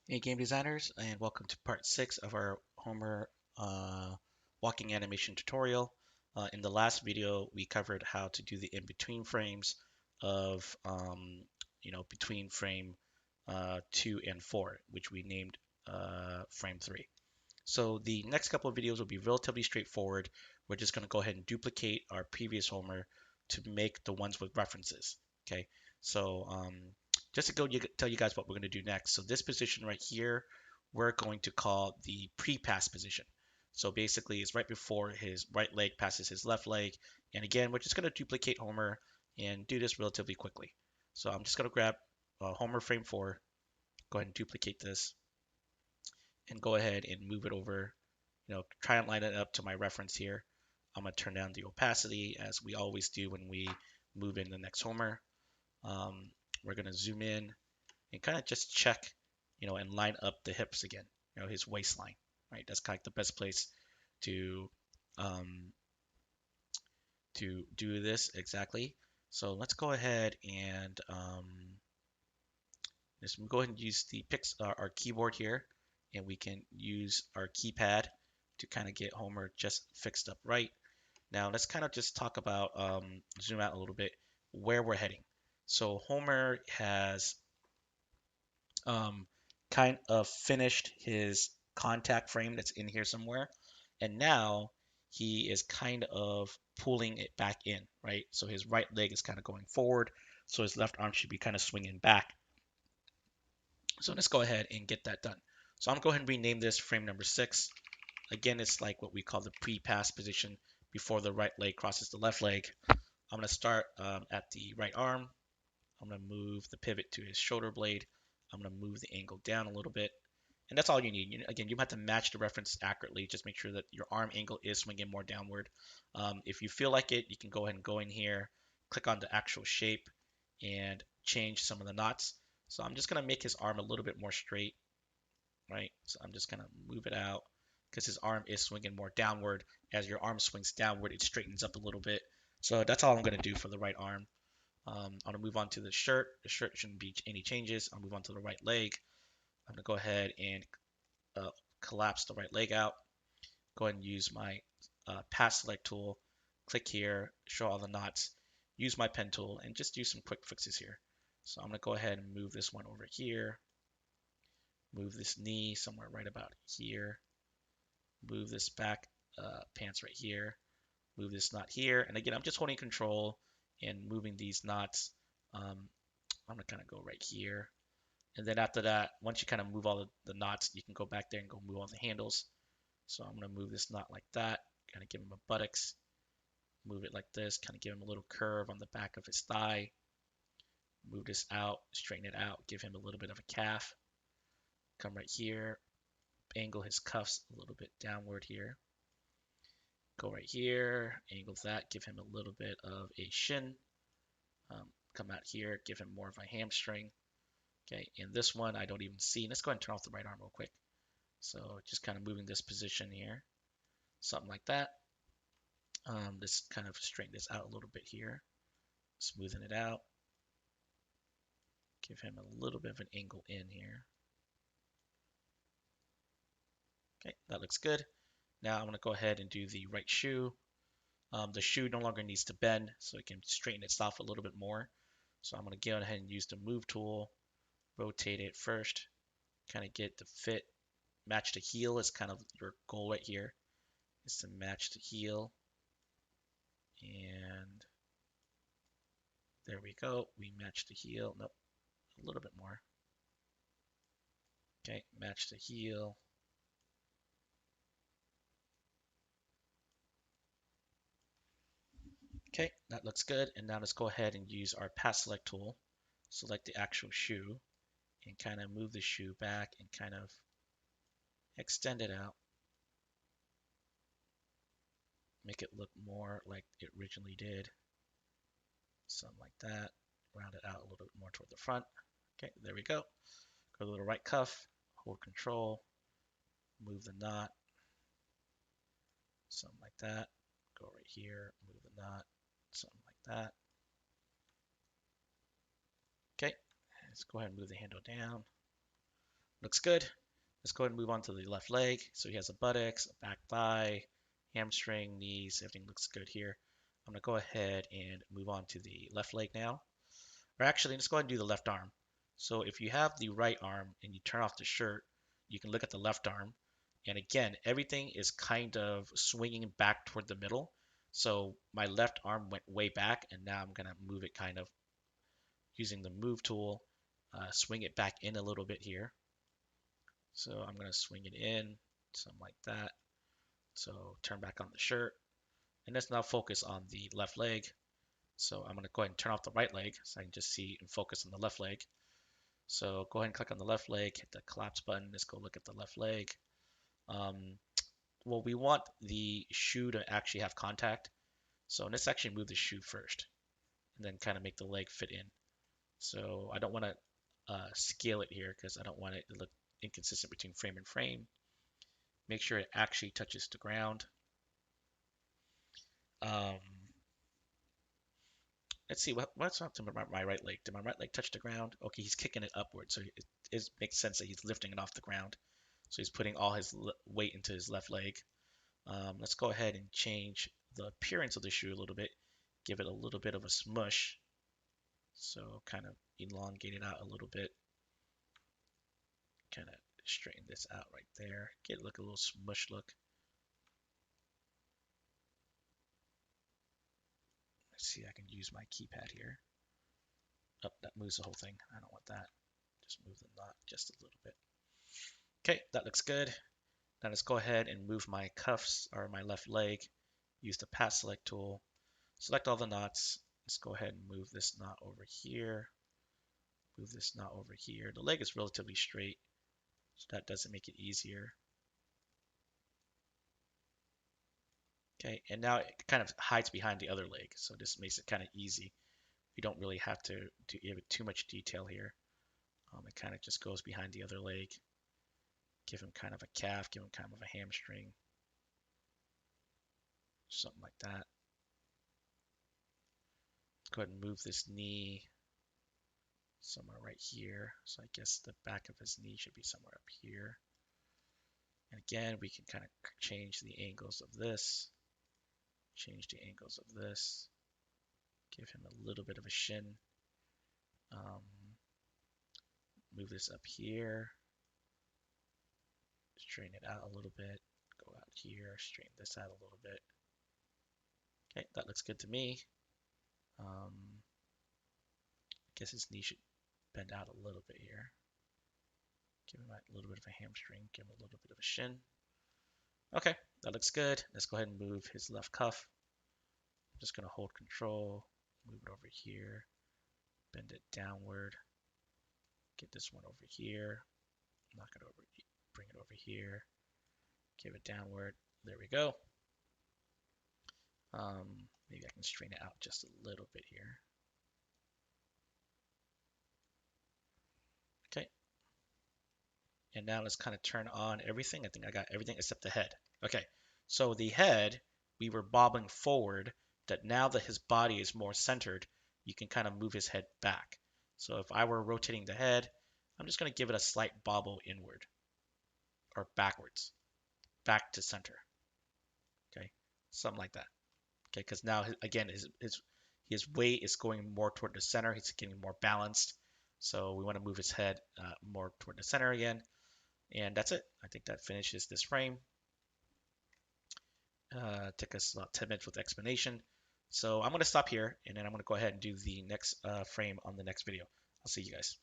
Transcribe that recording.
Hey, game designers, and welcome to part 6 of our Homer walking animation tutorial. In the last video, we covered how to do the in-between frames of, between frame 2 and 4, which we named frame 3. So the next couple of videos will be relatively straightforward. We're just going to go ahead and duplicate our previous Homer to make the ones with references. Okay, so just to tell you guys what we're going to do next. So this position right here, we're going to call the pre-pass position. So basically, it's right before his right leg passes his left leg. And again, we're just going to duplicate Homer and do this relatively quickly. So I'm just going to grab Homer frame 4, go ahead and duplicate this, and go ahead and move it over. Try and line it up to my reference here. I'm going to turn down the opacity as we always do when we move in the next Homer. Um, we're going to zoom in and kind of just check, and line up the hips again, his waistline, right? That's kind of the best place to um, do this exactly. So let's go ahead and just go ahead and use the our keyboard here, and we can use our keypad to kind of get Homer just fixed up right. Now let's kind of just talk about zoom out a little bit where we're heading. So Homer has um, kind of finished his contact frame that's in here somewhere. And now he is kind of pulling it back in, right? So his right leg is kind of going forward. So his left arm should be kind of swinging back. So let's go ahead and get that done. So I'm going to go ahead and rename this frame number 6. Again, it's like what we call the pre-pass position before the right leg crosses the left leg. I'm going to start at the right arm. I'm going to move the pivot to his shoulder blade. I'm going to move the angle down a little bit. And that's all you need. Again, you have to match the reference accurately. Just make sure that your arm angle is swinging more downward. If you feel like it, you can go ahead and go in here, click on the actual shape, and change some of the knots. So I'm just going to make his arm a little bit more straight, right? So I'm just going to move it out because his arm is swinging more downward. As your arm swings downward, it straightens up a little bit. So that's all I'm going to do for the right arm. I'm going to move on to the shirt. The shirt shouldn't be any changes. I'll move on to the right leg. I'm going to go ahead and collapse the right leg out. Go ahead and use my pass select tool. Click here, show all the knots. Use my pen tool and just do some quick fixes here. So I'm going to go ahead and move this one over here. Move this knee somewhere right about here. Move this back pants right here. Move this knot here. And again, I'm just holding control and moving these knots. I'm going to kind of go right here. And then after that, once you kind of move all the knots, you can go back there and go move all the handles. So I'm going to move this knot like that, kind of give him a buttocks, move it like this, kind of give him a little curve on the back of his thigh, move this out, straighten it out, give him a little bit of a calf, come right here, angle his cuffs a little bit downward here, go right here, angle that, give him a little bit of a shin, come out here, give him more of a hamstring. Okay, and this one I don't even see. Let's go ahead and turn off the right arm real quick. So just kind of moving this position here, something like that. Just kind of straighten this out a little bit here, smoothing it out. Give him a little bit of an angle in here. Okay, that looks good. Now I'm going to go ahead and do the right shoe. The shoe no longer needs to bend, so it can straighten itself a little bit more. So I'm going to go ahead and use the move tool, rotate it first, kind of get the fit, match the heel is kind of your goal right here, is to match the heel. And there we go. We match the heel. Nope, a little bit more. Okay, match the heel. Okay, that looks good. And now let's go ahead and use our pass select tool. Select the actual shoe and kind of move the shoe back and kind of extend it out. Make it look more like it originally did. Something like that. Round it out a little bit more toward the front. Okay, there we go. Go to the right cuff, hold control, move the knot, something like that. Go right here, move the knot, something like that. Okay, let's go ahead and move the handle down. Looks good. Let's go ahead and move on to the left leg. So he has a buttocks, a back thigh, hamstring, knees, everything looks good here. I'm gonna go ahead and move on to the left leg now. Or actually, let's go ahead and do the left arm. So if you have the right arm and you turn off the shirt, you can look at the left arm. And again, everything is kind of swinging back toward the middle. So my left arm went way back, and now I'm gonna move it kind of using the move tool, swing it back in a little bit here. So I'm gonna swing it in, something like that. So turn back on the shirt. And let's now focus on the left leg. So I'm gonna go ahead and turn off the right leg so I can just see and focus on the left leg. So go ahead and click on the left leg, hit the collapse button. Let's go look at the left leg. Um, well, we want the shoe to actually have contact. So let's actually move the shoe first and then kind of make the leg fit in. So I don't want to scale it here because I don't want it to look inconsistent between frame and frame. Make sure it actually touches the ground. Um, let's see what's up to my right leg. Did my right leg touch the ground? Okay, he's kicking it upward, so it makes sense that he's lifting it off the ground. So he's putting all his weight into his left leg. Let's go ahead and change the appearance of the shoe a little bit. Give it a little bit of a smush. So kind of elongate it out a little bit. Kind of straighten this out right there. Get a little smush look. Let's see, I can use my keypad here. Oh, that moves the whole thing. I don't want that. Just move the knot just a little bit. Okay, that looks good. Now let's go ahead and move my cuffs or my left leg. Use the path select tool. Select all the knots. Let's go ahead and move this knot over here. Move this knot over here. The leg is relatively straight, so that doesn't make it easier. Okay, and now it kind of hides behind the other leg, so this makes it kind of easy. You don't really have to give it too much detail here. It kind of just goes behind the other leg. Give him kind of a calf, give him kind of a hamstring, something like that. Go ahead and move this knee somewhere right here. So I guess the back of his knee should be somewhere up here. And again, we can kind of change the angles of this. Change the angles of this. Give him a little bit of a shin. Move this up here. Straighten it out a little bit. Go out here, straighten this out a little bit. Okay, that looks good to me. I guess his knee should bend out a little bit here. Give him a little bit of a hamstring. Give him a little bit of a shin. Okay, that looks good. Let's go ahead and move his left cuff. I'm just going to hold control, move it over here, bend it downward. Get this one over here. Knock it over, bring it over here. Give it downward. There we go. Maybe I can straighten it out just a little bit here. Okay. And now let's kind of turn on everything. I think I got everything except the head. Okay. So the head, we were bobbing forward. That now that his body is more centered, you can kind of move his head back. So if I were rotating the head, I'm just going to give it a slight bobble inward or backwards, back to center. Okay. Something like that. Okay, because now again his weight is going more toward the center. He's getting more balanced. So we want to move his head more toward the center again. And that's it. I think that finishes this frame. Took us about 10 minutes with explanation. So I'm going to stop here and then I'm going to go ahead and do the next frame on the next video. I'll see you guys.